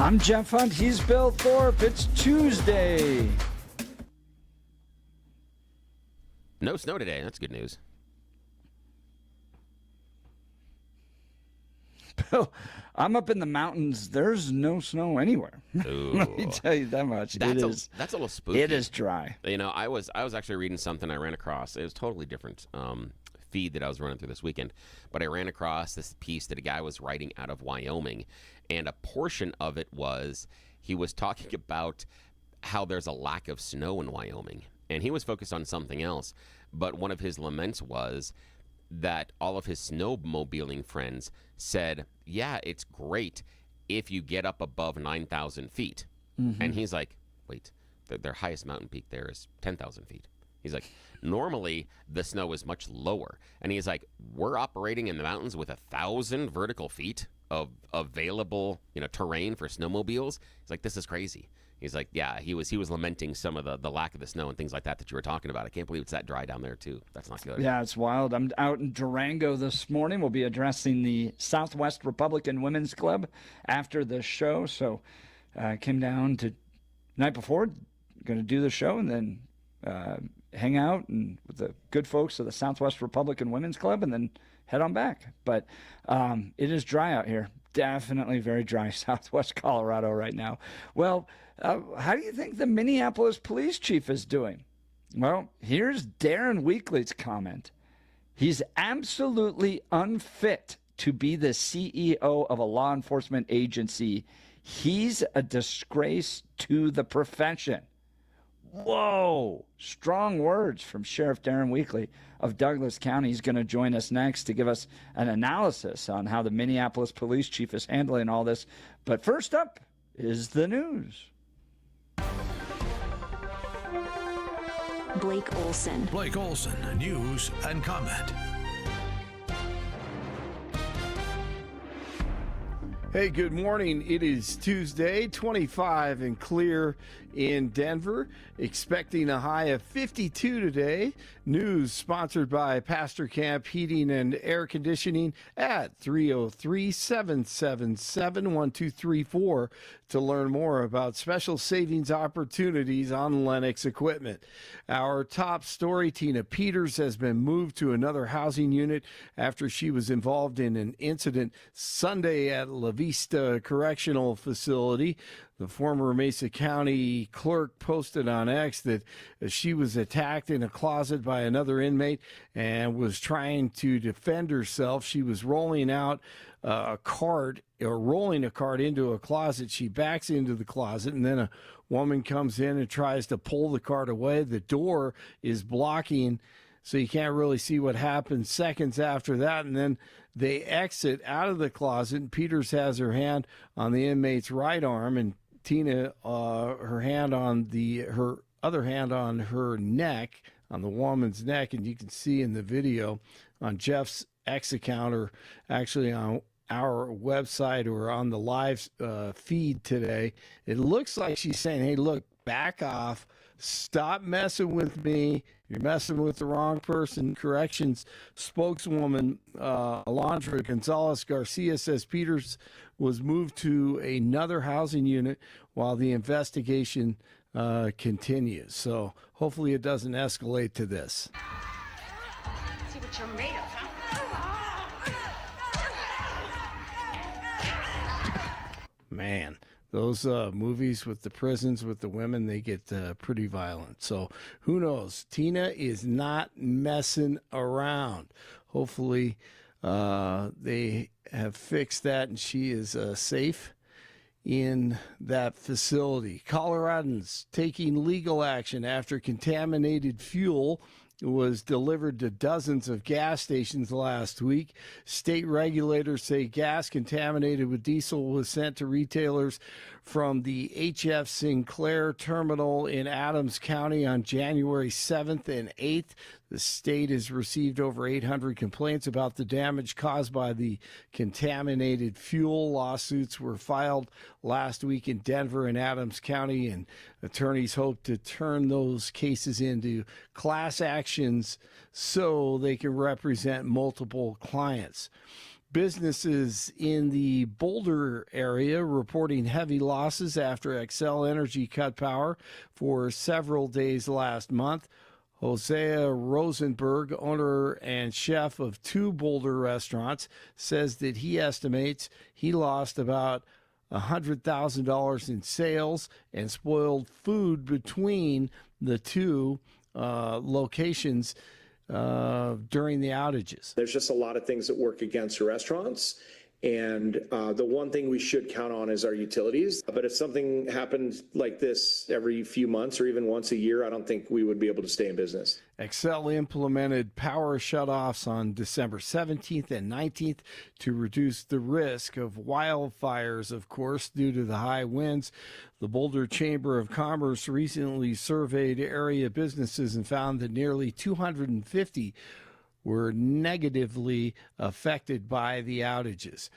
I'm Jeff Hunt. He's Bill Thorpe. It's Tuesday. No snow today. That's good news. Bill, I'm up in the mountains. There's no snow anywhere. Let me tell you that much. That's a little spooky. It is dry. You know, I was actually reading something I ran across. It was totally different feed that I was running through this weekend. But I ran across this piece that a guy was writing out of Wyoming. And a portion of it was he was talking about how there's a lack of snow in Wyoming. And he was focused on something else. But one of his laments was that all of his snowmobiling friends said, yeah, it's great if you get up above 9,000 feet. Mm-hmm. And he's like, wait, their highest mountain peak there is 10,000 feet. He's like, normally the snow is much lower. And he's like, we're operating in the mountains with 1,000 vertical feet of available, terrain for snowmobiles. He's like, this is crazy. He's like, yeah, he was lamenting some of the lack of the snow and things like that you were talking about. I can't believe it's that dry down there too. That's not good. Yeah, it's wild. I'm out in Durango this morning. We'll be addressing the Southwest Republican Women's Club after the show. So I came down to night before, going to do the show and then hang out and with the good folks of the Southwest Republican Women's Club and then head on back. But it is dry out here. Definitely very dry, Southwest Colorado right now. Well, how do you think the Minneapolis police chief is doing? Well, here's Darren Weekly's comment. He's absolutely unfit to be the CEO of a law enforcement agency. He's a disgrace to the profession. Whoa, strong words from Sheriff Darren Weekly of Douglas County. He's going to join us next to give us an analysis on how the Minneapolis police chief is handling all this. But first up is the news. Blake Olson. Blake Olson, news and comment. Hey, good morning. It is Tuesday, 25 and clear in Denver. Expecting a high of 52 today. News sponsored by Pastor Camp Heating and Air Conditioning at 303-777-1234 to learn more about special savings opportunities on Lennox equipment. Our top story, Tina Peters has been moved to another housing unit after she was involved in an incident Sunday at La Vista Correctional Facility. The former Mesa County clerk posted on X that she was attacked in a closet by another inmate and was trying to defend herself. She was rolling out a cart into a closet. She backs into the closet, and then a woman comes in and tries to pull the cart away. The door is blocking, so you can't really see what happens seconds after that. And then they exit out of the closet, and Peters has her hand on the inmate's right arm, and Tina, her other hand on her neck, on the woman's neck, and you can see in the video on Jeff's X account, or actually on our website or on the live feed today, it looks like she's saying, hey, look, back off. Stop messing with me. You're messing with the wrong person. Corrections spokeswoman Alondra Gonzalez Garcia says Peters was moved to another housing unit while the investigation continues. So hopefully it doesn't escalate to this. See what you're made of, huh? Man, those movies with the prisons, with the women, they get pretty violent. So who knows? Tina is not messing around. Hopefully they have fixed that and she is safe in that facility. Coloradans taking legal action after contaminated fuel was delivered to dozens of gas stations last week. State regulators say gas contaminated with diesel was sent to retailers from the H.F. Sinclair terminal in Adams County on January 7th and 8th. The state has received over 800 complaints about the damage caused by the contaminated fuel. Lawsuits were filed last week in Denver and Adams County, and attorneys hope to turn those cases into class actions so they can represent multiple clients. Businesses in the Boulder area reporting heavy losses after Xcel Energy cut power for several days last month. Hosea Rosenberg, owner and chef of 2 Boulder restaurants, says that he estimates he lost about $100,000 in sales and spoiled food between the 2 locations during the outages. There's just a lot of things that work against restaurants. And the one thing we should count on is our utilities. But if something happened like this every few months or even once a year, I don't think we would be able to stay in business. Xcel implemented power shutoffs on December 17th and 19th to reduce the risk of wildfires, of course, due to the high winds. The Boulder Chamber of Commerce recently surveyed area businesses and found that nearly 250 were negatively affected by the outages.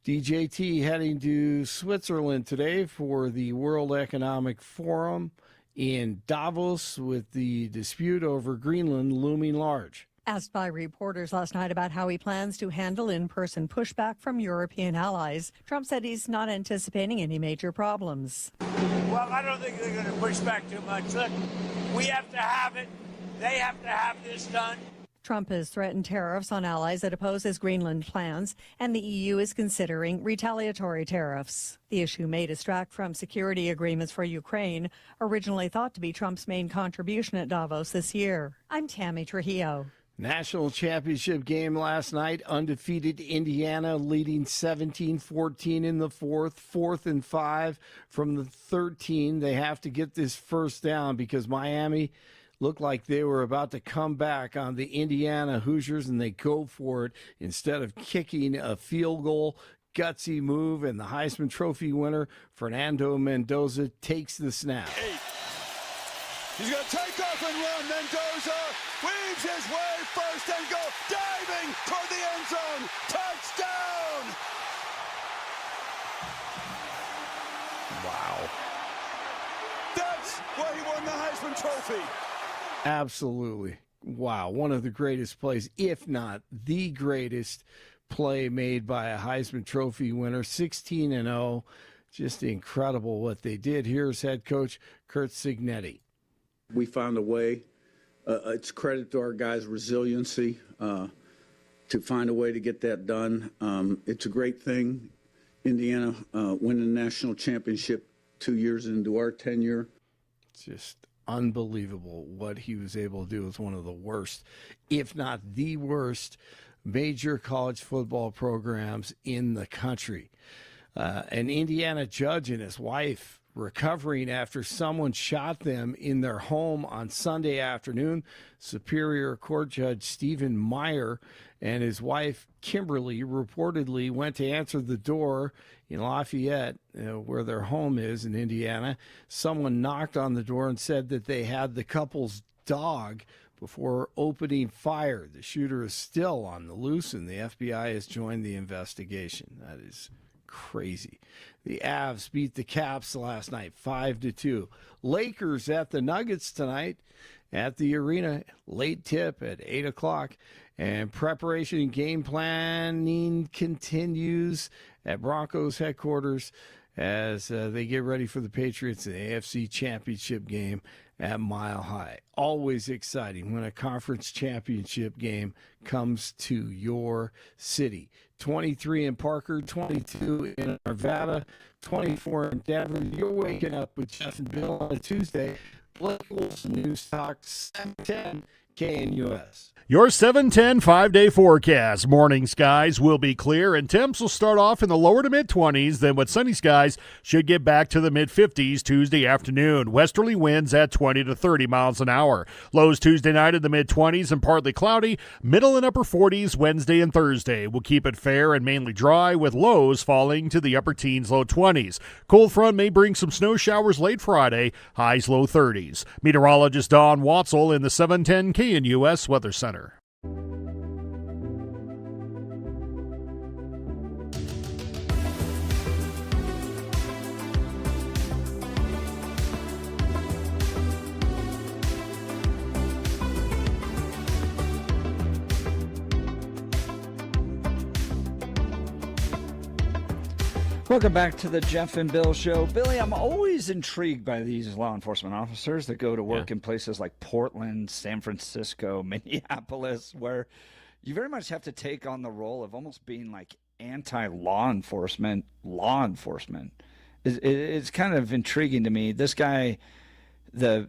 DJT heading to Switzerland today for the World Economic Forum in Davos, with the dispute over Greenland looming large. Asked by reporters last night about how he plans to handle in-person pushback from European allies, Trump said he's not anticipating any major problems. Well, I don't think they're going to push back too much. Look, we have to have it. They have to have this done. Trump has threatened tariffs on allies that oppose his Greenland plans, and the EU is considering retaliatory tariffs. The issue may distract from security agreements for Ukraine, originally thought to be Trump's main contribution at Davos this year. I'm Tammy Trujillo. National championship game last night. Undefeated Indiana leading 17-14 in the fourth. 4th and 5 from the 13. They have to get this first down because Miami looked like they were about to come back on the Indiana Hoosiers, and they go for it instead of kicking a field goal. Gutsy move, and the Heisman Trophy winner, Fernando Mendoza, takes the snap. He's going to take off and run. Mendoza weaves his way first and goal, diving toward the end zone. Touchdown! Wow. That's why he won the Heisman Trophy. Absolutely. Wow. One of the greatest plays, if not the greatest play made by a Heisman Trophy winner. 16-0. Just incredible what they did. Here's head coach Curt Cignetti. We found a way. It's credit to our guys' resiliency to find a way to get that done. It's a great thing. Indiana winning the national championship 2 years into our tenure. It's just unbelievable what he was able to do with one of the worst, if not the worst, major college football programs in the country. An Indiana judge and his wife recovering after someone shot them in their home on Sunday afternoon. Superior Court Judge Stephen Meyer and his wife Kimberly reportedly went to answer the door in Lafayette, where their home is in Indiana. Someone knocked on the door and said that they had the couple's dog before opening fire. The shooter is still on the loose, and the FBI has joined the investigation. That is crazy. The Avs beat the Caps last night 5-2. Lakers at the Nuggets tonight at the arena. Late tip at 8 o'clock. And preparation and game planning continues at Broncos headquarters as they get ready for the Patriots in the AFC Championship game at Mile High. Always exciting when a conference championship game comes to your city. 23 in Parker, 22 in Arvada, 24 in Denver. You're waking up with Jeff and Bill on a Tuesday. Blake Wilson, News Talk 710 KNUS. Your 710 5-day forecast. Morning skies will be clear, and temps will start off in the lower to mid-20s. Then with sunny skies, should get back to the mid-50s Tuesday afternoon. Westerly winds at 20 to 30 miles an hour. Lows Tuesday night in the mid-20s and partly cloudy. Middle and upper 40s Wednesday and Thursday. We'll keep it fair and mainly dry, with lows falling to the upper teens, low 20s. Cold front may bring some snow showers late Friday. Highs low 30s. Meteorologist Don Watzel in the 710 KNUS Weather Center. Welcome back to the Jeff and Bill Show. Billy, I'm always intrigued by these law enforcement officers that go to work in places like Portland, San Francisco, Minneapolis, where you very much have to take on the role of almost being like anti-law enforcement. It's kind of intriguing to me. This guy, the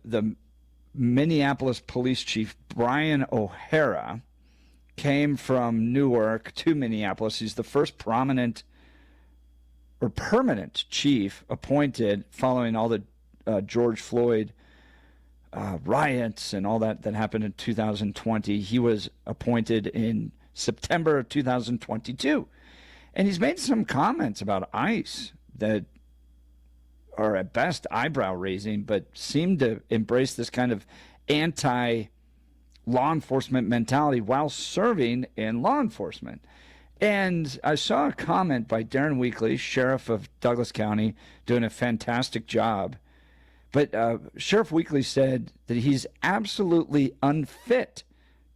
Minneapolis police chief, Brian O'Hara, came from Newark to Minneapolis. He's the first permanent chief appointed following all the George Floyd riots and all that happened in 2020. He was appointed in September of 2022. And he's made some comments about ICE that are at best eyebrow raising, but seem to embrace this kind of anti-law enforcement mentality while serving in law enforcement. And I saw a comment by Darren Weekly, sheriff of Douglas County, doing a fantastic job. But Sheriff Weekly said that he's absolutely unfit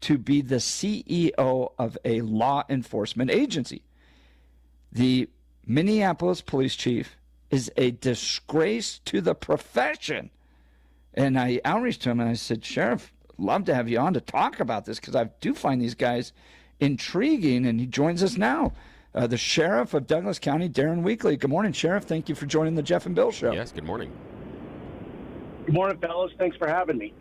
to be the CEO of a law enforcement agency. The Minneapolis police chief is a disgrace to the profession. And I outreached to him and I said, Sheriff, love to have you on to talk about this because I do find these guys intriguing, and he joins us now. The sheriff of Douglas County, Darren Weekly. Good morning, Sheriff. Thank you for joining the Jeff and Bill Show. Yes, good morning. Good morning, fellas. Thanks for having me.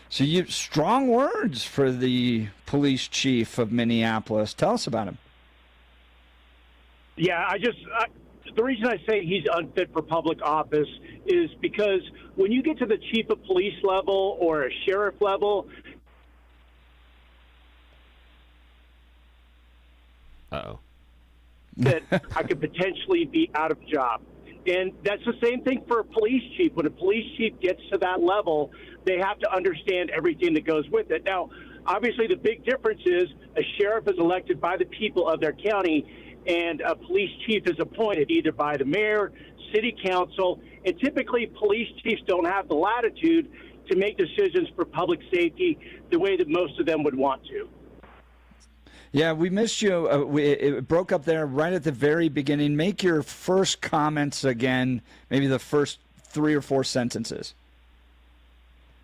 So you strong words for the police chief of Minneapolis. Tell us about him. Yeah, the reason I say he's unfit for public office is because when you get to the chief of police level or a sheriff level, that I could potentially be out of job. And that's the same thing for a police chief. When a police chief gets to that level, they have to understand everything that goes with it. Now, obviously, the big difference is a sheriff is elected by the people of their county, and a police chief is appointed either by the mayor, city council, and typically police chiefs don't have the latitude to make decisions for public safety the way that most of them would want to. Yeah, we missed you. It broke up there right at the very beginning. Make your first comments again, maybe the first 3 or 4 sentences.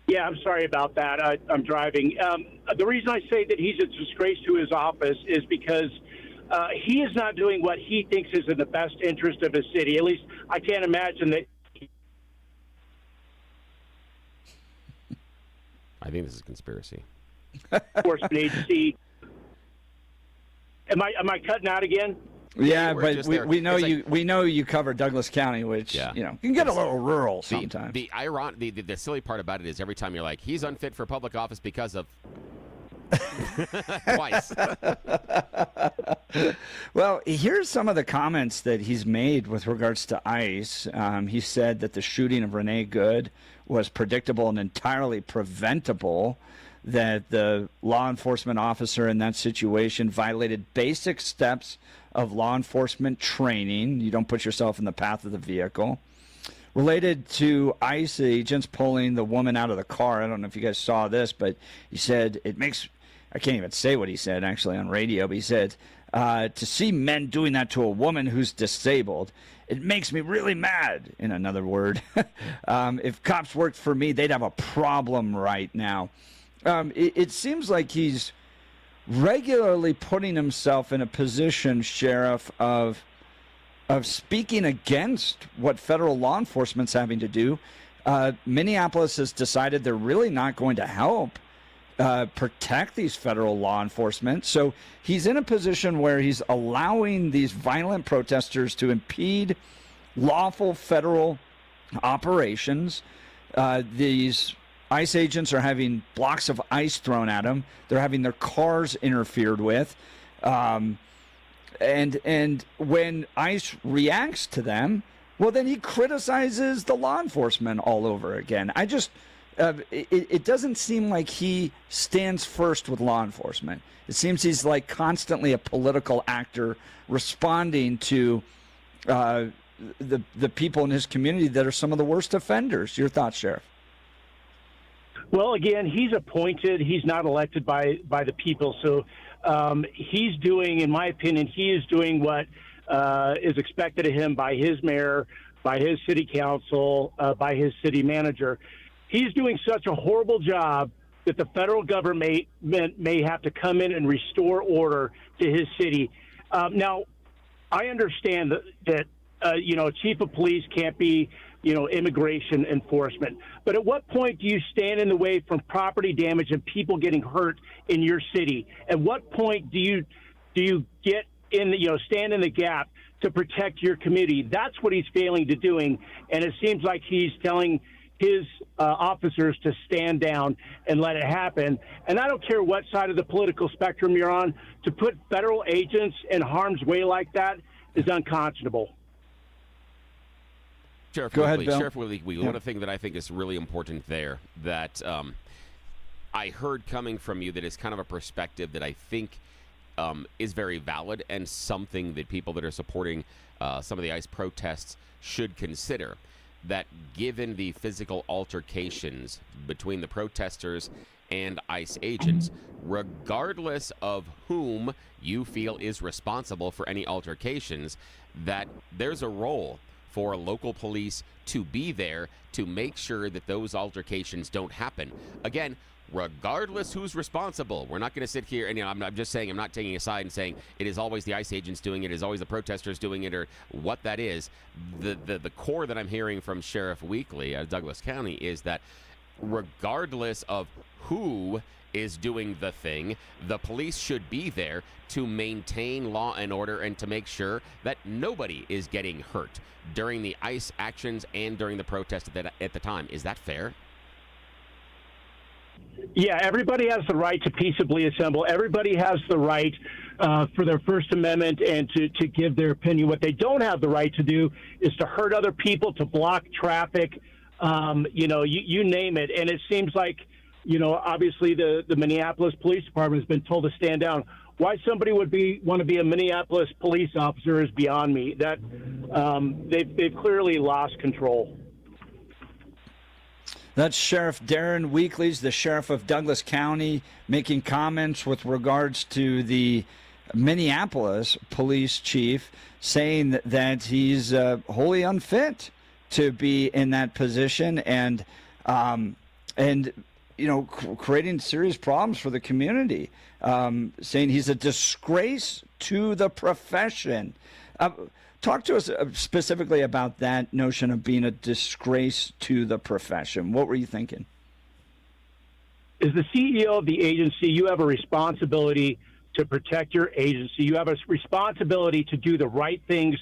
Yeah, I'm sorry about that. I'm driving. The reason I say that he's a disgrace to his office is because he is not doing what he thinks is in the best interest of his city. At least I can't imagine that. I think this is a conspiracy. Enforcement agency. Am I cutting out again? Yeah, but we know we know you cover Douglas County, which can get a little rural sometimes. The silly part about it is every time you're like, he's unfit for public office because of twice. Well, here's some of the comments that he's made with regards to ICE. He said that the shooting of Renee Good was predictable and entirely preventable, that the law enforcement officer in that situation violated basic steps of law enforcement training. You don't put yourself in the path of the vehicle. Related to ICE agents pulling the woman out of the car, I don't know if you guys saw this, but he said it makes, I can't even say what he said actually on radio, but he said, to see men doing that to a woman who's disabled, it makes me really mad, in another word. If cops worked for me, they'd have a problem right now. It seems like he's regularly putting himself in a position, Sheriff, of speaking against what federal law enforcement's having to do. Minneapolis has decided they're really not going to help protect these federal law enforcement. So he's in a position where he's allowing these violent protesters to impede lawful federal operations. These ICE agents are having blocks of ice thrown at them. They're having their cars interfered with. And when ICE reacts to them, well, then he criticizes the law enforcement all over again. It doesn't seem like he stands first with law enforcement. It seems he's like constantly a political actor responding to the people in his community that are some of the worst offenders. Your thoughts, Sheriff? Well, again, he's appointed. He's not elected by the people. So he's doing, in my opinion, he is doing what is expected of him by his mayor, by his city council, by his city manager. He's doing such a horrible job that the federal government may have to come in and restore order to his city. Now, I understand that a chief of police can't be, immigration enforcement. But at what point do you stand in the way from property damage and people getting hurt in your city? At what point do you get in, stand in the gap to protect your community? That's what he's failing to doing, and it seems like he's telling his officers to stand down and let it happen. And I don't care what side of the political spectrum you're on, to put federal agents in harm's way like that is unconscionable. Sheriff Go Wheatley, ahead, Bill. Sheriff Wheatley, one of the things that I think is really important there that I heard coming from you that is kind of a perspective that I think is very valid and something that people that are supporting some of the ICE protests should consider. That given the physical altercations between the protesters and ICE agents, regardless of whom you feel is responsible for any altercations, that there's a role for local police to be there to make sure that those altercations don't happen. Again, regardless who's responsible, we're not going to sit here and I'm just saying, I'm not taking a side and saying it is always the ICE agents doing it, is always the protesters doing it, or what that is. The core that I'm hearing from Sheriff Wheatley out of Douglas County is that regardless of who is doing the thing, the police should be there to maintain law and order and to make sure that nobody is getting hurt during the ICE actions and during the protest at the time. Is that fair? Yeah, everybody has the right to peaceably assemble. Everybody has the right for their First Amendment and to give their opinion. What they don't have the right to do is to hurt other people, to block traffic, you name it. And it seems like, obviously the Minneapolis Police Department has been told to stand down. Why somebody would want to be a Minneapolis police officer is beyond me. That they've clearly lost control. That's Sheriff Darren Wheatley, the sheriff of Douglas County, making comments with regards to the Minneapolis police chief, saying that he's wholly unfit to be in that position and creating serious problems for the community, saying he's a disgrace to the profession. Talk to us specifically about that notion of being a disgrace to the profession. What were you thinking? As the CEO of the agency, you have a responsibility to protect your agency. You have a responsibility to do the right things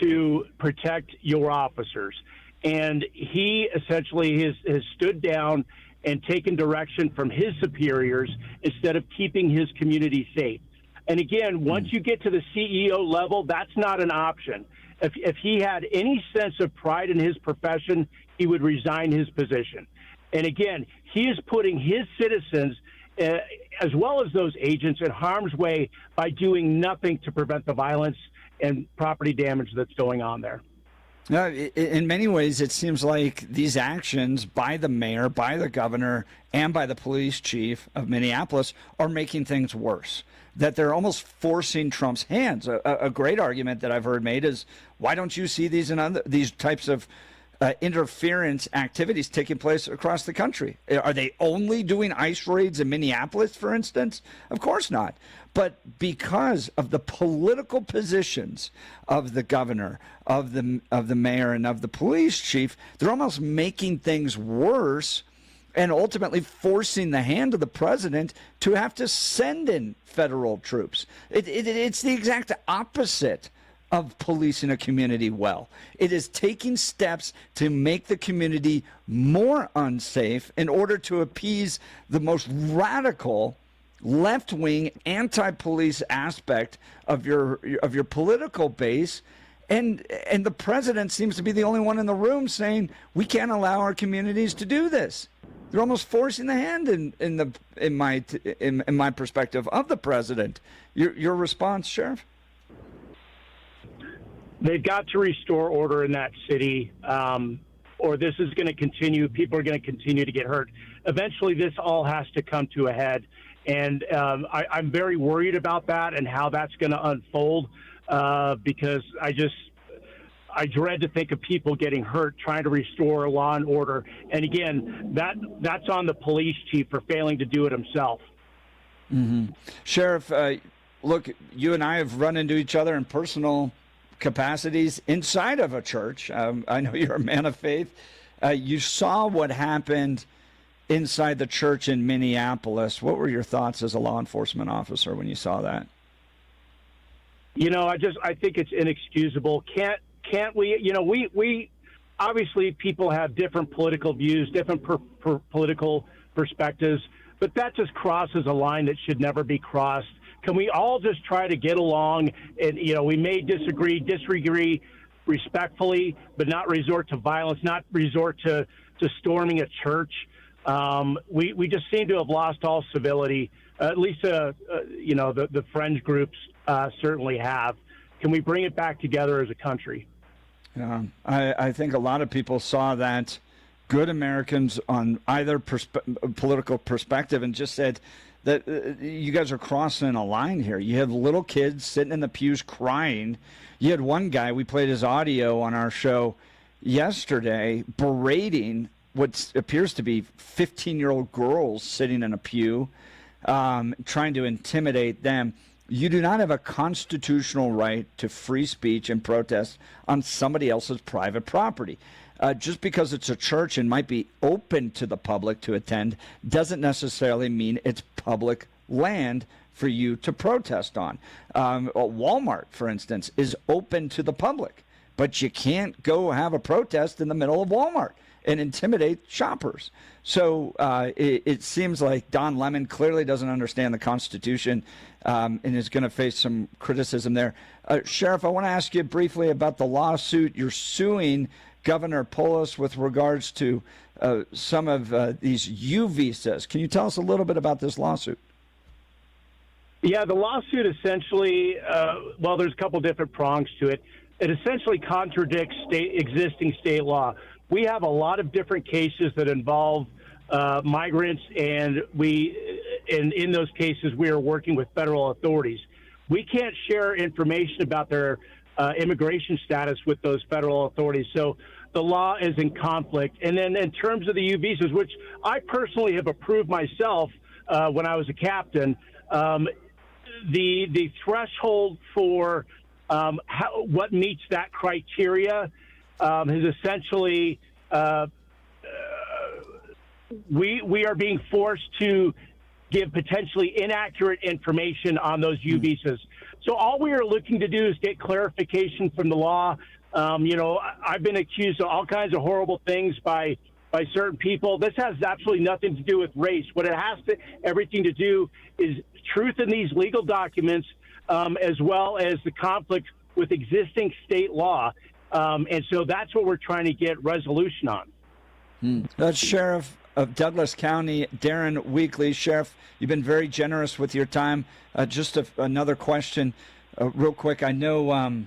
to protect your officers. And he essentially has stood down and taken direction from his superiors instead of keeping his community safe. And again, once you get to the CEO level, that's not an option. If he had any sense of pride in his profession, he would resign his position. And again, he is putting his citizens, as well as those agents, in harm's way by doing nothing to prevent the violence and property damage that's going on there. No, in many ways, it seems like these actions by the mayor, by the governor, and by the police chief of Minneapolis are making things worse, that they're almost forcing Trump's hands. A great argument that I've heard made is, why don't you see these types of interference activities taking place across the country? Are they only doing ICE raids in Minneapolis, for instance? Of course not. But because of the political positions of the governor, of the mayor, and of the police chief, they're almost making things worse and ultimately forcing the hand of the president to have to send in federal troops. It's the exact opposite of policing a community well. It is taking steps to make the community more unsafe in order to appease the most radical left-wing anti-police aspect of your political base. And the president seems to be the only one in the room saying we can't allow our communities to do this. They're almost forcing the hand in my perspective of the president. Your response, Sheriff? They've got to restore order in that city, or this is going to continue. People are going to continue to get hurt. Eventually, this all has to come to a head, and I'm very worried about that and how that's going to unfold. because I dread to think of people getting hurt trying to restore law and order. And again, that's on the police chief for failing to do it himself. Mm-hmm. Sheriff, look, you and I have run into each other in personal capacities inside of a church. I know you're a man of faith. You saw what happened inside the church in Minneapolis. What were your thoughts as a law enforcement officer when you saw that? I think it's inexcusable. Can't we, we obviously people have different political views, different political perspectives, but that just crosses a line that should never be crossed. Can we all just try to get along? And, we may disagree respectfully, but not resort to violence, not resort to storming a church. We just seem to have lost all civility. At least, the fringe groups certainly have. Can we bring it back together as a country? Yeah, I think a lot of people saw that, good Americans on either political perspective, and just said that you guys are crossing a line here. You have little kids sitting in the pews crying. You had one guy, we played his audio on our show yesterday, berating what appears to be 15-year-old girls sitting in a pew, trying to intimidate them. You do not have a constitutional right to free speech and protest on somebody else's private property. Just because it's a church and might be open to the public to attend doesn't necessarily mean it's public land for you to protest on. Walmart, for instance, is open to the public, but you can't go have a protest in the middle of Walmart and intimidate shoppers. So it seems like Don Lemon clearly doesn't understand the Constitution and is going to face some criticism there. Sheriff, I want to ask you briefly about the lawsuit. You're suing Governor Polis with regards to some of these U visas. Can you tell us a little bit about this lawsuit? Yeah, the lawsuit essentially, there's a couple different prongs to it. It essentially contradicts existing state law. We have a lot of different cases that involve migrants, and in those cases, we are working with federal authorities. We can't share information about their immigration status with those federal authorities. So the law is in conflict. And then in terms of the U visas, which I personally have approved myself when I was a captain, the threshold for what meets that criteria is essentially we are being forced to give potentially inaccurate information on those U visas. So all we are looking to do is get clarification from the law. I've been accused of all kinds of horrible things by certain people. This has absolutely nothing to do with race. What it has everything to do is truth in these legal documents, as well as the conflict with existing state law. And so that's what we're trying to get resolution on. That's Sheriff of Douglas County, Darren Weekly. Sheriff, you've been very generous with your time. Just another question real quick. I know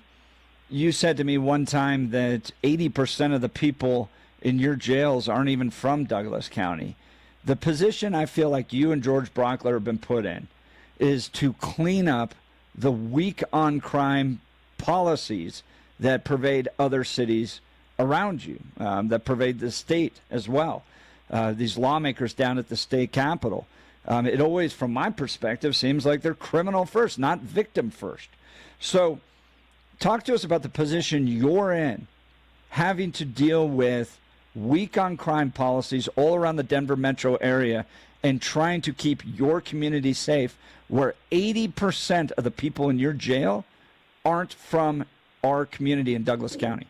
you said to me one time that 80% of the people in your jails aren't even from Douglas County. The position I feel like you and George Brockler have been put in is to clean up the weak on crime policies that pervade other cities around you, that pervade the state as well. These lawmakers down at the state capitol, it always, from my perspective, seems like they're criminal first, not victim first. So talk to us about the position you're in, having to deal with weak on crime policies all around the Denver metro area and trying to keep your community safe, where 80% of the people in your jail aren't from our community in Douglas County.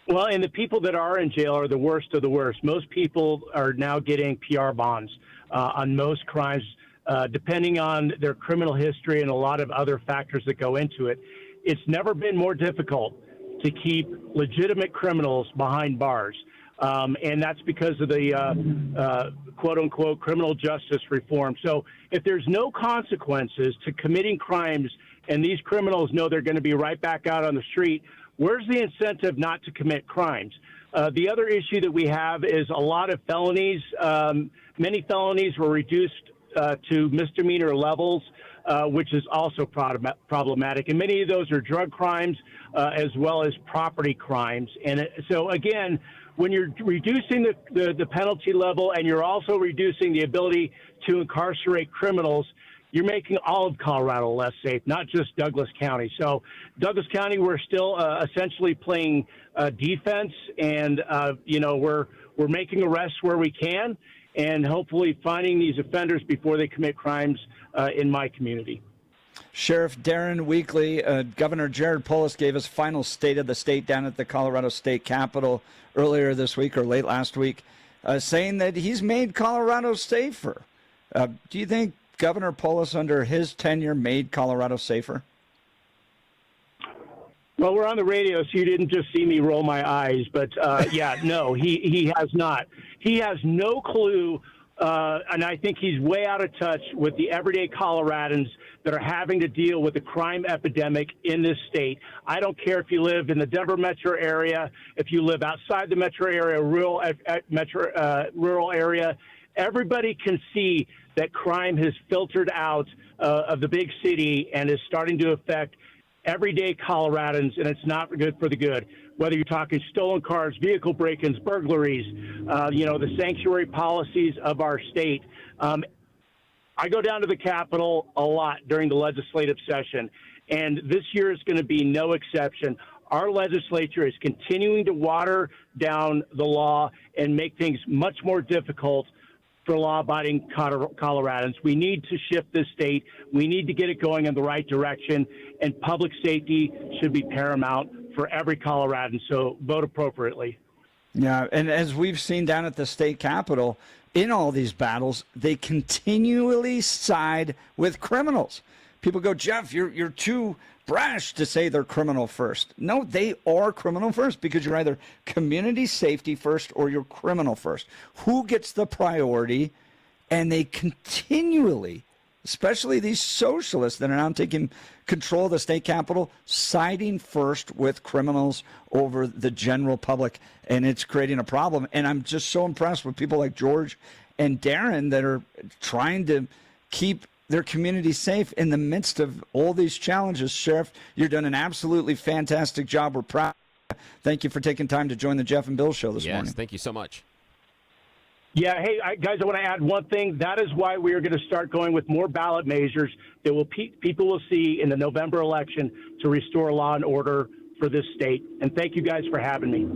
Well, and the people that are in jail are the worst of the worst. Most people are now getting PR bonds on most crimes, depending on their criminal history and a lot of other factors that go into it. It's never been more difficult to keep legitimate criminals behind bars. And that's because of the quote-unquote criminal justice reform. So if there's no consequences to committing crimes and these criminals know they're going to be right back out on the street, where's the incentive not to commit crimes? The other issue that we have is a lot of felonies. Many felonies were reduced to misdemeanor levels. which is also problematic. And many of those are drug crimes as well as property crimes. And so, again, when you're reducing the penalty level and you're also reducing the ability to incarcerate criminals, you're making all of Colorado less safe, not just Douglas County. So Douglas County, we're still essentially playing defense, and we're making arrests where we can, and hopefully finding these offenders before they commit crimes in my community. Sheriff Darren Weekly, Governor Jared Polis gave us final state of the state down at the Colorado State Capitol earlier this week or late last week, saying that he's made Colorado safer. Do you think Governor Polis, under his tenure, made Colorado safer? Well, we're on the radio, so you didn't just see me roll my eyes. But, no, he has not. He has no clue, and I think he's way out of touch with the everyday Coloradans that are having to deal with the crime epidemic in this state. I don't care if you live in the Denver metro area, if you live outside the metro area, rural area. Everybody can see that crime has filtered out of the big city and is starting to affect everyday Coloradans, and it's not good for the good. Whether you're talking stolen cars, vehicle break-ins, burglaries, the sanctuary policies of our state. I go down to the Capitol a lot during the legislative session, and this year is going to be no exception. Our legislature is continuing to water down the law and make things much more difficult for law-abiding Coloradans. We need to shift this state. We need to get it going in the right direction, and public safety should be paramount for every Coloradan, so vote appropriately. Yeah, and as we've seen down at the state capitol, in all these battles, they continually side with criminals. People go, Jeff, you're too brash to say they're criminal first. No, they are criminal first, because you're either community safety first or you're criminal first. Who gets the priority? And they continually, especially these socialists that are now taking control of the state capitol, siding first with criminals over the general public, and it's creating a problem. And I'm just so impressed with people like George and Darren that are trying to keep their community safe in the midst of all these challenges. Sheriff, you're doing an absolutely fantastic job. We're proud. Thank you for taking time to join the Jeff and Bill show this morning. Yes, thank you so much. Yeah, hey, guys, I want to add one thing. That is why we are going to start going with more ballot measures that people will see in the November election to restore law and order for this state. And thank you guys for having me.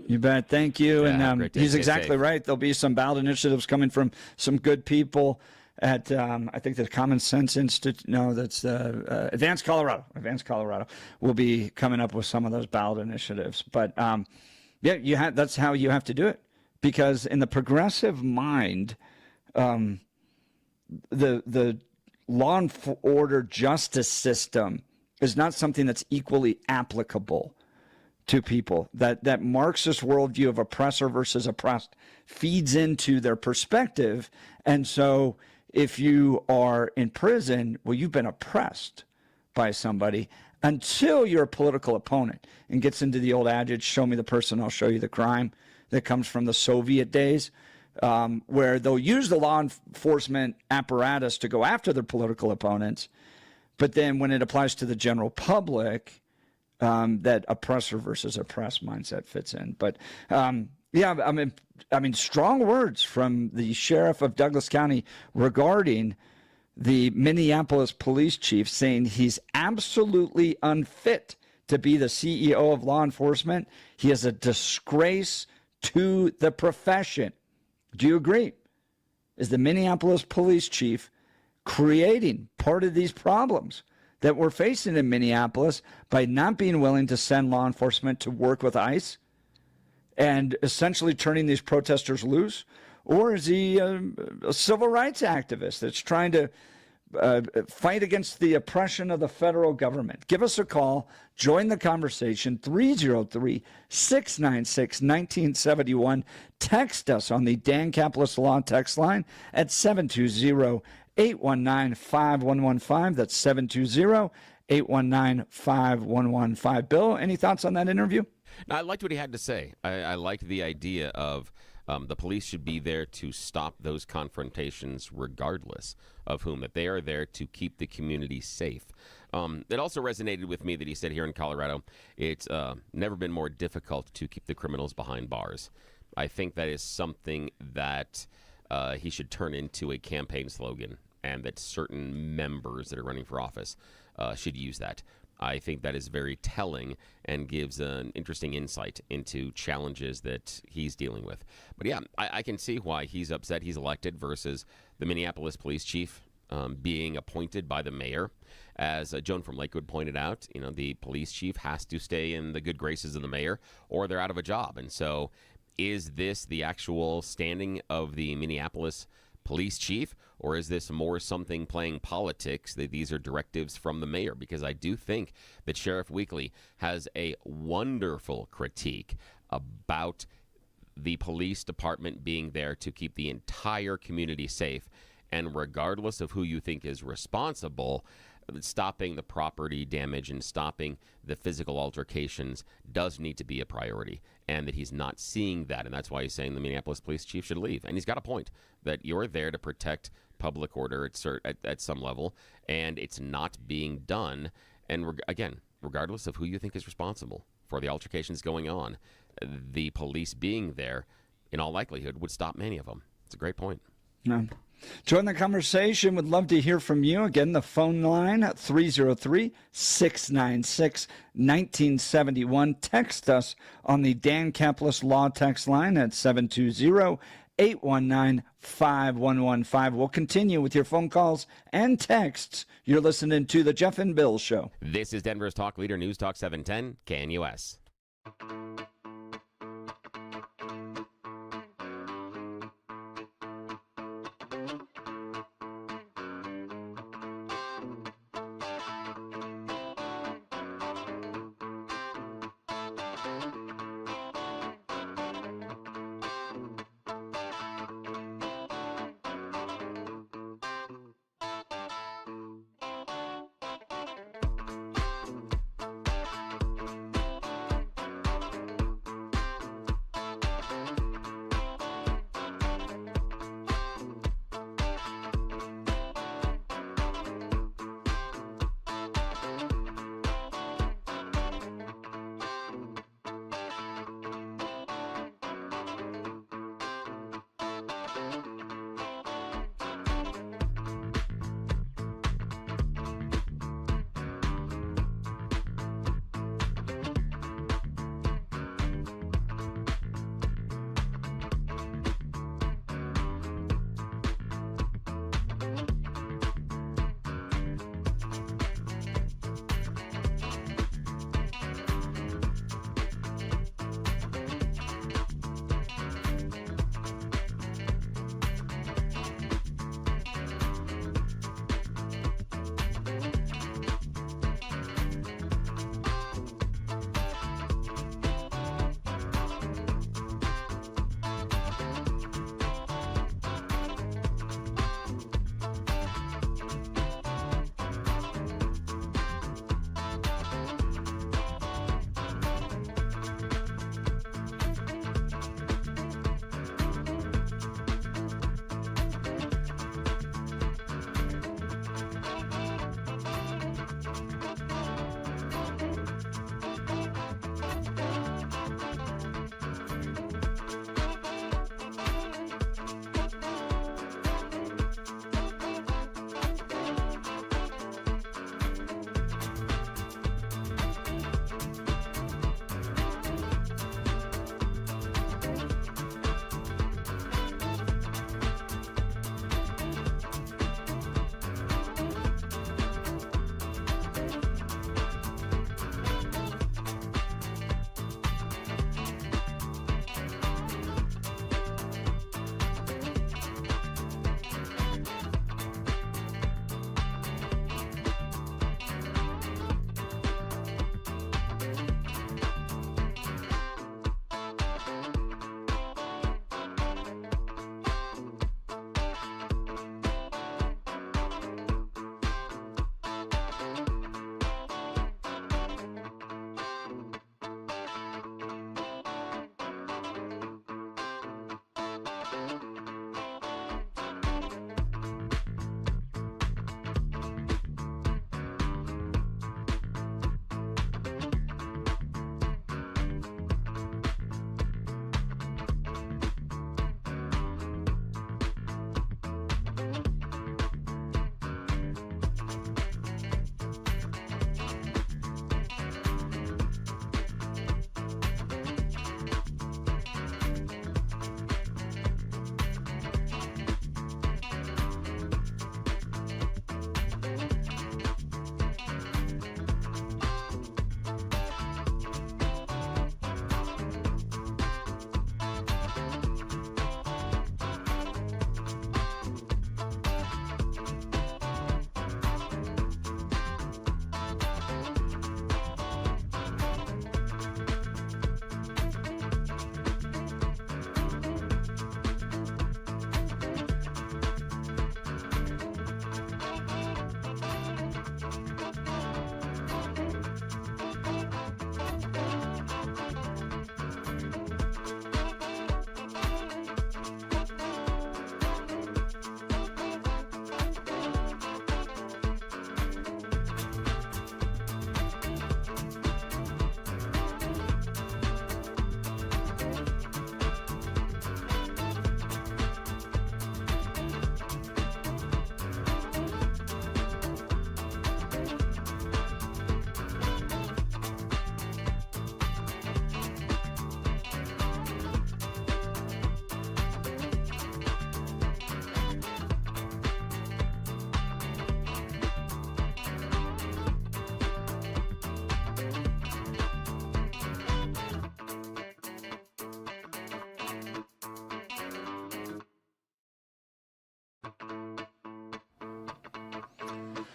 You bet. Thank you. Yeah, and he's exactly right. There'll be some ballot initiatives coming from some good people at, I think, the Common Sense Institute. No, that's Advanced Colorado. Advanced Colorado will be coming up with some of those ballot initiatives. But, that's how you have to do it. Because in the progressive mind, the law and order justice system is not something that's equally applicable to people. That Marxist worldview of oppressor versus oppressed feeds into their perspective. And so if you are in prison, well, you've been oppressed by somebody until you're a political opponent, and gets into the old adage, show me the person, I'll show you the crime, that comes from the Soviet days, where they'll use the law enforcement apparatus to go after their political opponents. But then when it applies to the general public, that oppressor versus oppressed mindset fits in. But strong words from the sheriff of Douglas County regarding the Minneapolis police chief, saying he's absolutely unfit to be the CEO of law enforcement. He is a disgrace to the profession. Do you agree? Is the Minneapolis police chief creating part of these problems that we're facing in Minneapolis by not being willing to send law enforcement to work with ICE and essentially turning these protesters loose? Or is he a civil rights activist that's trying to fight against the oppression of the federal government? Give us a call. Join the conversation, 303-696-1971. Text us on the Dan Capitalist Law text line at 720-819-5115. That's 720-819-5115. Bill, any thoughts on that interview? No, I liked what he had to say. I liked the idea of The police should be there to stop those confrontations regardless of whom, that they are there to keep the community safe. It also resonated with me that he said here in Colorado, it's never been more difficult to keep the criminals behind bars. I think that is something that he should turn into a campaign slogan, and that certain members that are running for office should use that. I think that is very telling and gives an interesting insight into challenges that he's dealing with. But yeah, I can see why he's upset he's elected versus the Minneapolis police chief being appointed by the mayor. As Joan from Lakewood pointed out, the police chief has to stay in the good graces of the mayor or they're out of a job. And so is this the actual standing of the Minneapolis police chief, or is this more something playing politics, that these are directives from the mayor? Because I do think that Sheriff Weekly has a wonderful critique about the police department being there to keep the entire community safe, and regardless of who you think is responsible, stopping the property damage and stopping the physical altercations does need to be a priority, and that he's not seeing that. And that's why he's saying the Minneapolis police chief should leave. And he's got a point, that you're there to protect public order at some level, and it's not being done. And again, regardless of who you think is responsible for the altercations going on, the police being there, in all likelihood, would stop many of them. It's a great point. No. Join the conversation. Would love to hear from you. Again, the phone line, 303-696-1971. Text us on the Dan Caplis Law text line at 720-819-5115. We'll continue with your phone calls and texts. You're listening to The Jeff and Bill Show. This is Denver's Talk Leader, News Talk 710, KNUS.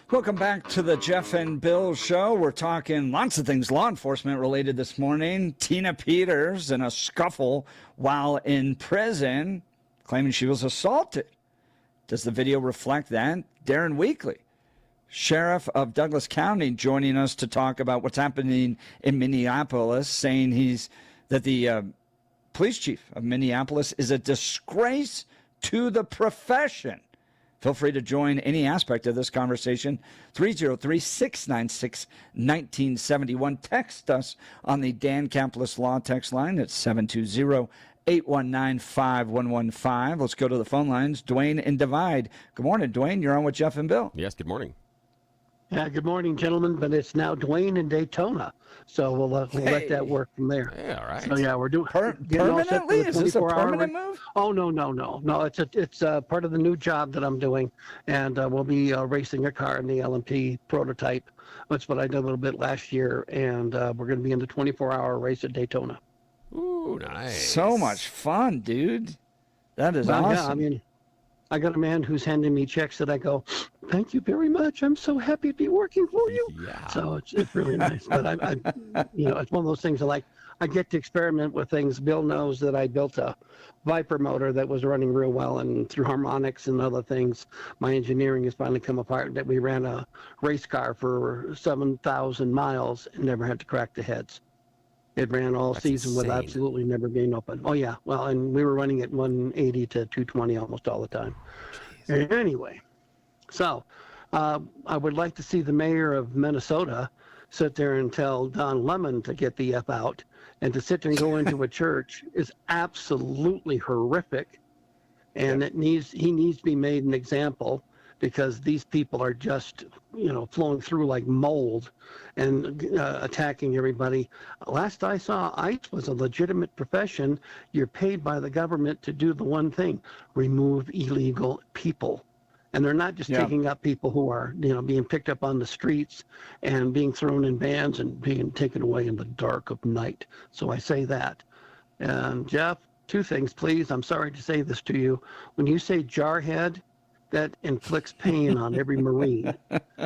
Welcome back to the Jeff and Bill Show. We're talking lots of things law enforcement related this morning. Tina Peters in a scuffle while in prison, claiming she was assaulted. Does the video reflect that? Darren Weekly, Sheriff of Douglas County, joining us to talk about what's happening in Minneapolis, saying that the police chief of Minneapolis is a disgrace to the profession. Feel free to join any aspect of this conversation. 303-696-1971. Text us on the Dan Campbell Law text line at 720-819-5115. Let's go to the phone lines. Dwayne in Divide. Good morning, Dwayne. You're on with Jeff and Bill. Yes, good morning. Yeah, good morning, gentlemen. But it's now Dwayne in Daytona, so we'll let that work from there. Yeah, all right. So yeah, we're doing permanently. Is this a permanent move? Oh no. It's part of the new job that I'm doing, and we'll be racing a car in the LMP prototype. That's what I did a little bit last year, and we're going to be in the 24-hour race at Daytona. Ooh, nice. So much fun, dude. That is awesome. Yeah, I mean, I got a man who's handing me checks that I go, thank you very much. I'm so happy to be working for you. Yeah. So it's really nice. But I it's one of those things I get to experiment with things. Bill knows that I built a Viper motor that was running real well, and through harmonics and other things, my engineering has finally come apart. That we ran a race car for 7,000 miles and never had to crack the heads. It ran all season with absolutely never being open. Oh, yeah. Well, and we were running at 180 to 220 almost all the time. Jeez. Anyway, so I would like to see the mayor of Minnesota sit there and tell Don Lemon to get the F out. And to sit there and go into a church is absolutely horrific. And he needs to be made an example, because these people are just, flowing through like mold and attacking everybody. Last I saw, ICE was a legitimate profession. You're paid by the government to do the one thing: remove illegal people. And they're not just taking up people who are, being picked up on the streets and being thrown in vans and being taken away in the dark of night. So I say that. And Jeff, two things, please. I'm sorry to say this to you. When you say jarhead, that inflicts pain on every Marine,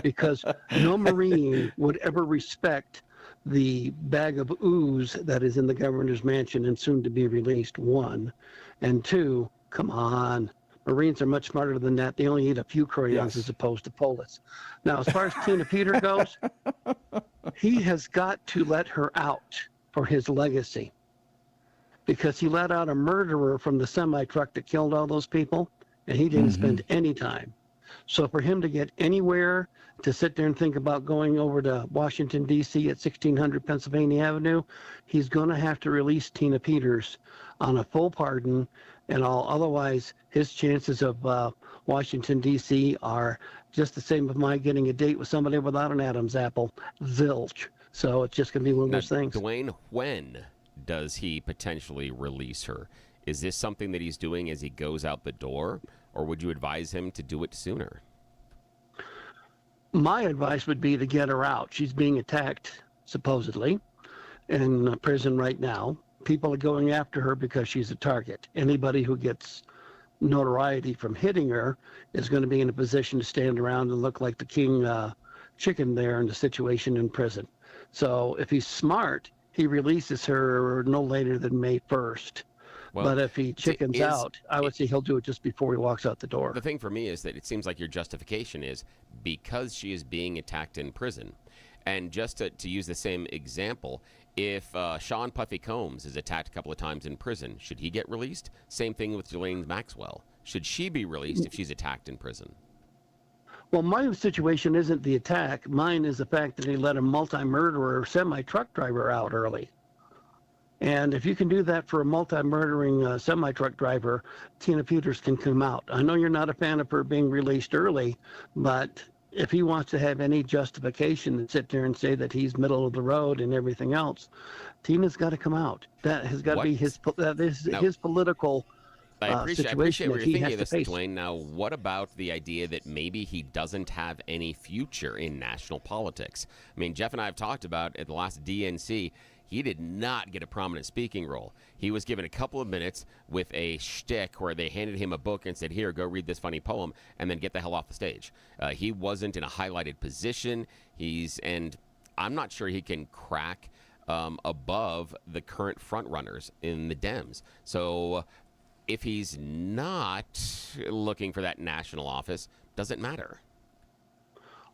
because no Marine would ever respect the bag of ooze that is in the governor's mansion and soon to be released, one. And two, come on. Marines are much smarter than that. They only eat a few crayons as opposed to Polis. Now, as far as Tina Peter goes, he has got to let her out for his legacy, because he let out a murderer from the semi-truck that killed all those people, and he didn't spend any time. So for him to get anywhere, to sit there and think about going over to Washington, D.C. at 1600 Pennsylvania Avenue, he's going to have to release Tina Peters on a full pardon and all. Otherwise, his chances of Washington, D.C. are just the same as my getting a date with somebody without an Adam's apple. Zilch. So it's just going to be one of those things. Dwayne, when does he potentially release her? Is this something that he's doing as he goes out the door, or would you advise him to do it sooner? My advice would be to get her out. She's being attacked, supposedly, in prison right now. People are going after her because she's a target. Anybody who gets notoriety from hitting her is going to be in a position to stand around and look like the king chicken there in the situation in prison. So if he's smart, he releases her no later than May 1st. Well, but if he chickens out, I would say he'll do it just before he walks out the door. The thing for me is that it seems like your justification is because she is being attacked in prison. And just to use the same example, if Sean Puffy Combs is attacked a couple of times in prison, should he get released? Same thing with Ghislaine Maxwell. Should she be released if she's attacked in prison? Well, my situation isn't the attack. Mine is the fact that he let a multi-murderer semi-truck driver out early. And if you can do that for a multi-murdering semi-truck driver, Tina Peters can come out. I know you're not a fan of her being released early, but if he wants to have any justification and sit there and say that he's middle of the road and everything else, Tina's got to come out. That has got to be his political I appreciate where you're thinking of this, face. Dwayne. Now, what about the idea that maybe he doesn't have any future in national politics? I mean, Jeff and I have talked about at the last DNC, he did not get a prominent speaking role. He was given a couple of minutes with a shtick where they handed him a book and said, here, go read this funny poem, and then get the hell off the stage. He wasn't in a highlighted position. And I'm not sure he can crack above the current front runners in the Dems. So if he's not looking for that national office, doesn't matter.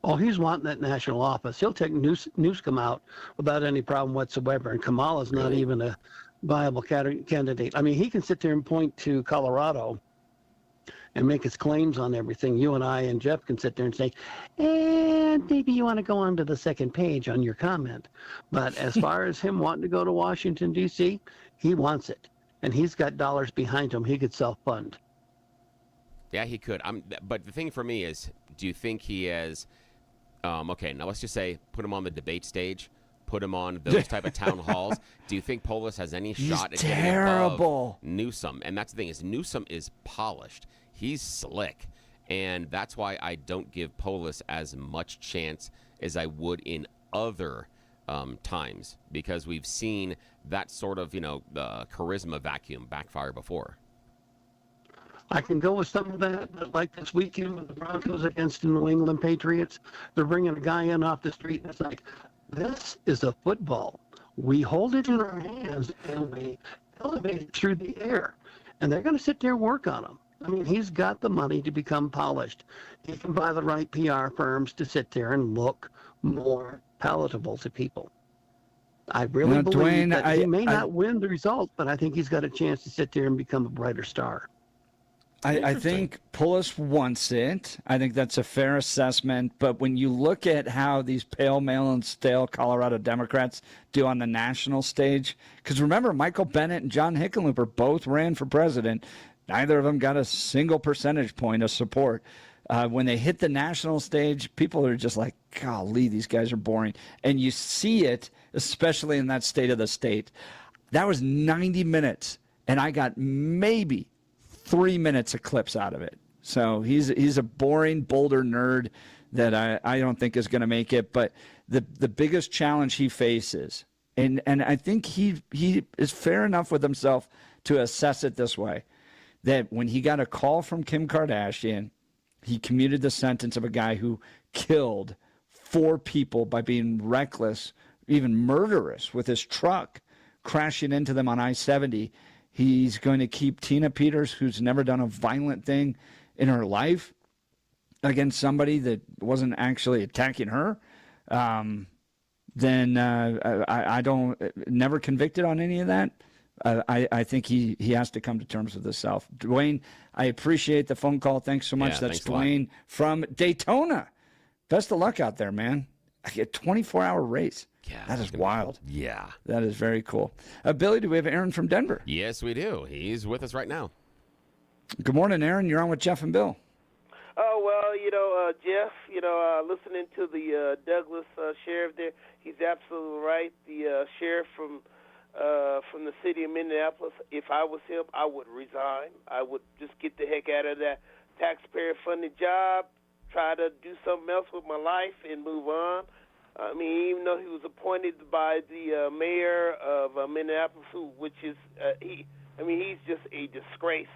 Oh, he's wanting that national office. He'll take Newsom out without any problem whatsoever. And Kamala's not even a viable candidate. I mean, he can sit there and point to Colorado and make his claims on everything. You and I and Jeff can sit there and say, and maybe you want to go on to the second page on your comment. But as far as him wanting to go to Washington, D.C., he wants it. And he's got dollars behind him. He could self-fund. Yeah, he could. But the thing for me is, do you think he has... okay, now let's just say put him on the debate stage, put him on those type of town halls. Do you think Polis has any shot at getting above Newsom? And that's the thing, is Newsom is polished. He's slick. And that's why I don't give Polis as much chance as I would in other times, because we've seen that sort of, charisma vacuum backfire before. I can go with some of that, but like this weekend with the Broncos against the New England Patriots, they're bringing a guy in off the street, and it's like, this is a football. We hold it in our hands, and we elevate it through the air. And they're going to sit there and work on him. I mean, he's got the money to become polished. He can buy the right PR firms to sit there and look more palatable to people. I really believe that he may not win the result, but I think he's got a chance to sit there and become a brighter star. I think Polis wants it. I think that's a fair assessment. But when you look at how these pale, male, and stale Colorado Democrats do on the national stage, because remember, Michael Bennet and John Hickenlooper both ran for president. Neither of them got a single percentage point of support. When they hit the national stage, people are just like, golly, these guys are boring. And you see it, especially in that State of the State. That was 90 minutes, and I got maybe 3 minutes of clips out of it. So he's a boring Boulder nerd that I don't think is going to make it. But the biggest challenge he faces, and I think he is fair enough with himself to assess it this way, that when he got a call from Kim Kardashian, he commuted the sentence of a guy who killed 4 people by being reckless, even murderous, with his truck crashing into them on I-70. He's going to keep Tina Peters, who's never done a violent thing in her life, against somebody that wasn't actually attacking her. Then I don't, never convicted on any of that. I think he has to come to terms with himself. Dwayne, I appreciate the phone call. Thanks so much. Yeah, that's Dwayne from Daytona. Best of luck out there, man. A 24-hour race. Yeah, that is wild. Yeah. That is very cool. Billy, do we have Aaron from Denver? Yes, we do. He's with us right now. Good morning, Aaron. You're on with Jeff and Bill. Oh, well, Jeff, listening to the Douglas sheriff there, he's absolutely right. The sheriff from the city of Minneapolis, if I was him, I would resign. I would just get the heck out of that taxpayer-funded job, try to do something else with my life and move on. I mean, even though he was appointed by the mayor of Minneapolis, he's just a disgrace.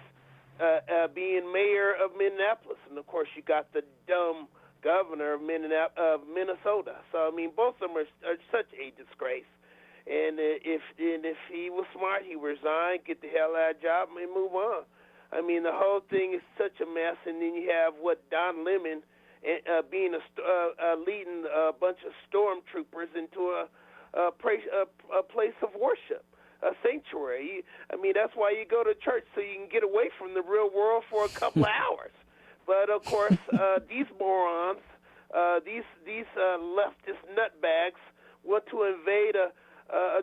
Being mayor of Minneapolis, and of course you got the dumb governor of Minnesota. So I mean, both of them are such a disgrace. And if he was smart, he would resign, get the hell out of the job, and move on. I mean, the whole thing is such a mess. And then you have Don Lemon being leading a bunch of stormtroopers into a place of worship. A sanctuary. I mean, that's why you go to church, so you can get away from the real world for a couple of hours. But of course, these morons, these leftist nutbags, want to invade a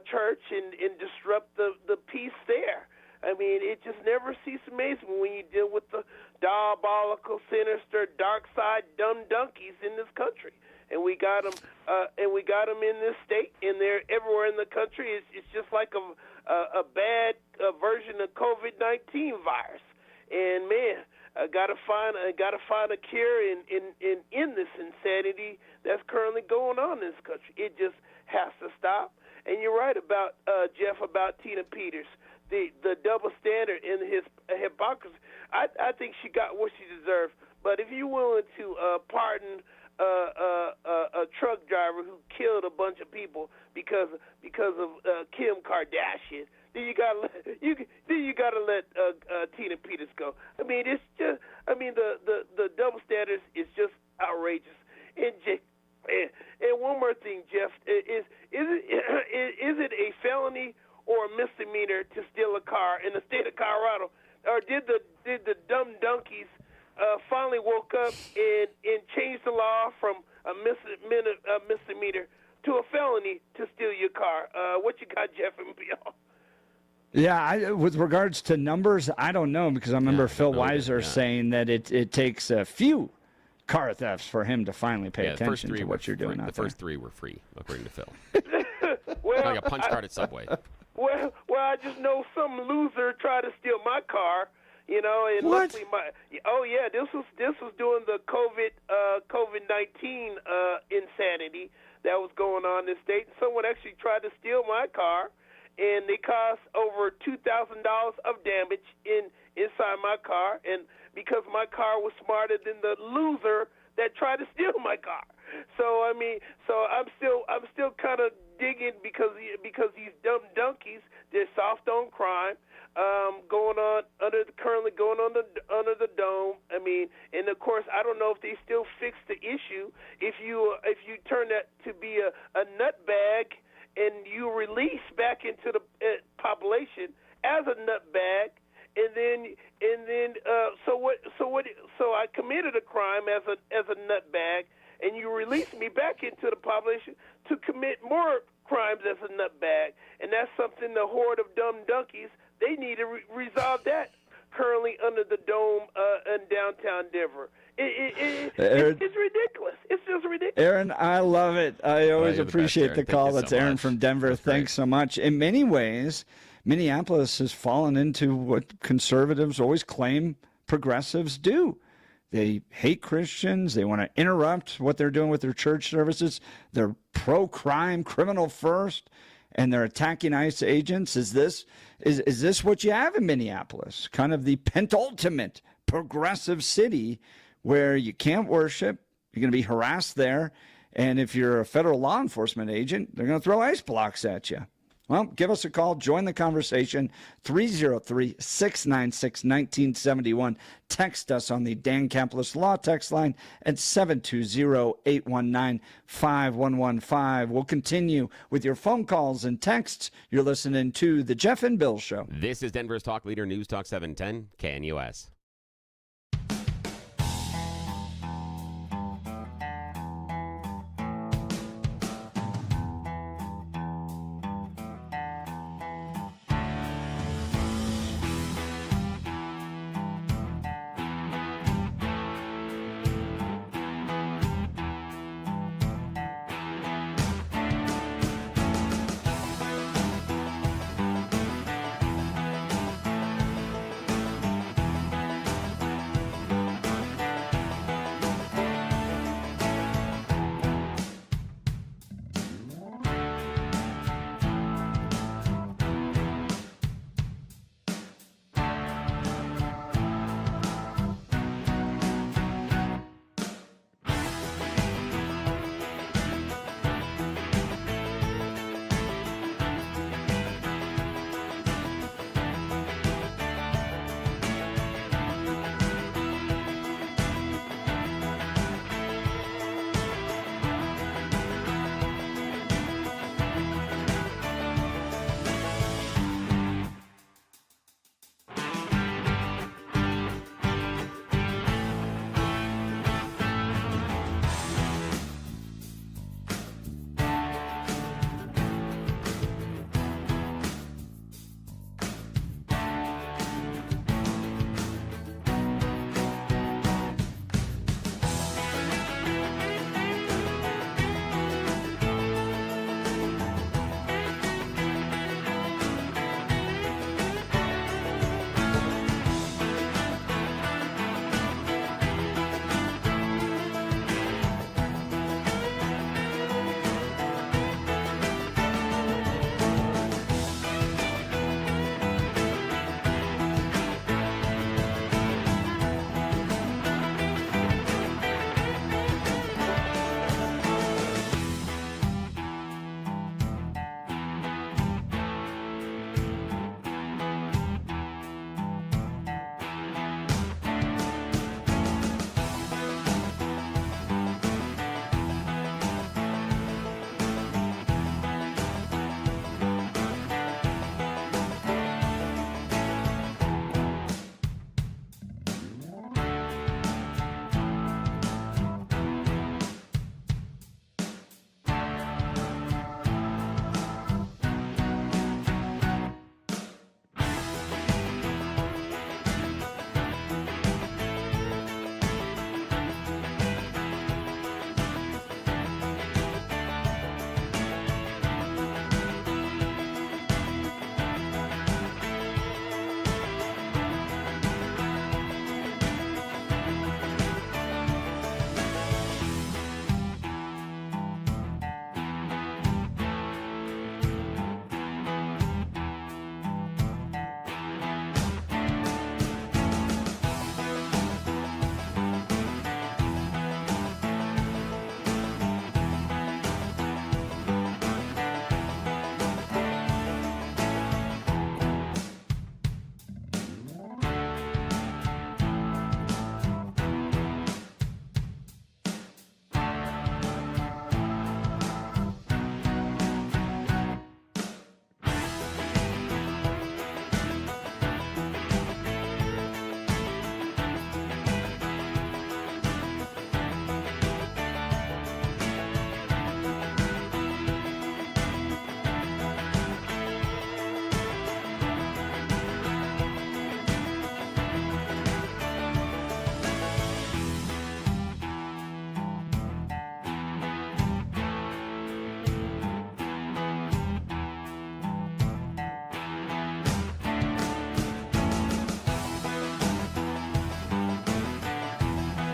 church and disrupt the peace there. I mean, it just never ceases amazing when you deal with the diabolical, sinister, dark side, dumb donkeys in this country. And we got them, in this state, and they're everywhere in the country. It's just like a bad version of COVID-19 virus. And man, I gotta find a cure in this insanity that's currently going on in this country. It just has to stop. And you're right about Jeff, about Tina Peters, the double standard in his hypocrisy. I think she got what she deserved. But if you're willing to pardon a truck driver who killed a bunch of people because of Kim Kardashian, then you gotta let Tina Peters go. I mean, it's just, the double standards is just outrageous. And one more thing, Jeff, is it a felony or a misdemeanor to steal a car in the state of Colorado, or did the dumb donkeys finally woke up and changed the law from a misdemeanor to a felony to steal your car? What you got, Jeff and Bill? Yeah, with regards to numbers, I don't know, because I remember Phil Weiser saying that it takes a few car thefts for him to finally pay attention to what you're doing out there. The first three were free, according to Phil. Like a punch card at Subway. Well, I just know some loser tried to steal my car, and luckily this was during the COVID-19 insanity that was going on in the state. Someone actually tried to steal my car, and they caused over $2,000 of damage inside my car, and because my car was smarter than the loser that tried to steal my car. So I'm still kind of digging because these dumb donkeys, they're soft on crime, currently going on under the dome. And of course I don't know if they still fixed the issue. If you turn that to be a nutbag and you release back into the population as a nutbag, so I committed a crime as a nutbag, and you release me back into the population to commit more crimes as a nutbag, and that's something the horde of dumb donkeys, they need to resolve that currently under the dome in downtown Denver. It's ridiculous. It's just ridiculous. Aaron, I love it. I always appreciate the call. That's Aaron from Denver. Thanks so much. In many ways, Minneapolis has fallen into what conservatives always claim progressives do. They hate Christians. They want to interrupt what they're doing with their church services. They're pro-crime, criminal first, and they're attacking ICE agents. Is this what you have in Minneapolis? Kind of the penultimate progressive city where you can't worship, you're going to be harassed there, and if you're a federal law enforcement agent, they're going to throw ice blocks at you. Well, give us a call. Join the conversation. 303-696-1971. Text us on the Dan Campos Law text line at 720-819-5115. We'll continue with your phone calls and texts. You're listening to The Jeff and Bill Show. This is Denver's Talk Leader, News Talk 710, KNUS.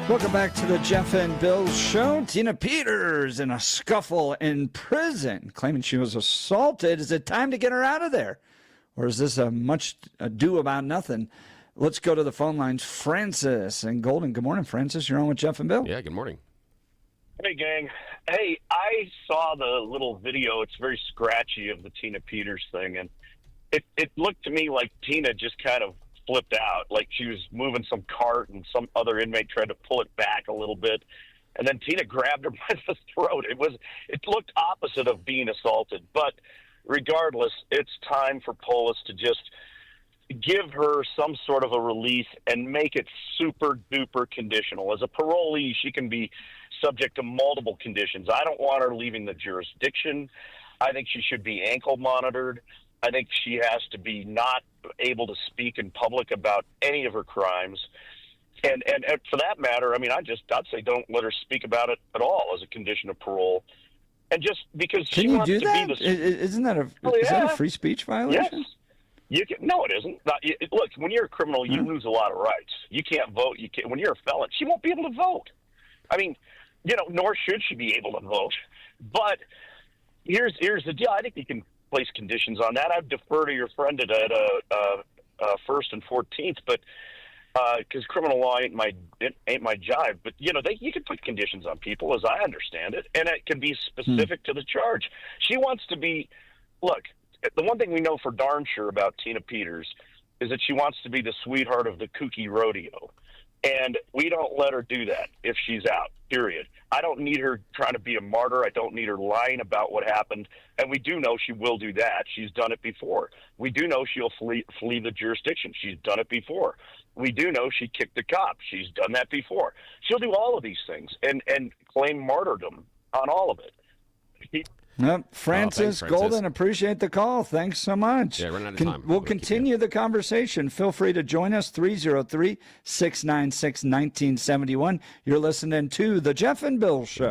Welcome back to the Jeff and Bill Show. Tina Peters in a scuffle in prison, claiming she was assaulted. Is it time to get her out of there? Or is this a much ado about nothing? Let's go to the phone lines. Francis and Golden. Good morning, Francis. You're on with Jeff and Bill. Yeah, good morning. Hey, gang. Hey, I saw the little video. It's very scratchy of the Tina Peters thing, and it looked to me like Tina just kind of flipped out, like she was moving some cart and some other inmate tried to pull it back a little bit, and then Tina grabbed her by the throat. It looked opposite of being assaulted, but regardless, it's time for Polis to just give her some sort of a release and make it super duper conditional. As a parolee, she can be subject to multiple conditions. I don't want her leaving the jurisdiction. I think she should be ankle monitored. I think she has to be not able to speak in public about any of her crimes. And for that matter, I mean, I'd say don't let her speak about it at all as a condition of parole. And just because she wants to be the... Isn't that is that a free speech violation? Yes. You can, no, it isn't. Look, when you're a criminal, you lose a lot of rights. You can't vote. When you're a felon, she won't be able to vote. I mean, nor should she be able to vote. But here's the deal. I think you can place conditions on that. I'd defer to your friend at 1st and 14th, but because criminal law ain't my jive. But you can put conditions on people, as I understand it, and it can be specific to the charge. She wants to be. Look, the one thing we know for darn sure about Tina Peters is that she wants to be the sweetheart of the kooky rodeo. And we don't let her do that if she's out, period. I don't need her trying to be a martyr. I don't need her lying about what happened. And we do know she will do that. She's done it before. We do know she'll flee the jurisdiction. She's done it before. We do know she kicked the cop. She's done that before. She'll do all of these things and claim martyrdom on all of it. Francis, Francis Golden, appreciate the call. Thanks so much. Yeah, running out of time. We'll continue the conversation. Feel free to join us, 303-696-1971. You're listening to The Jeff and Bill Show.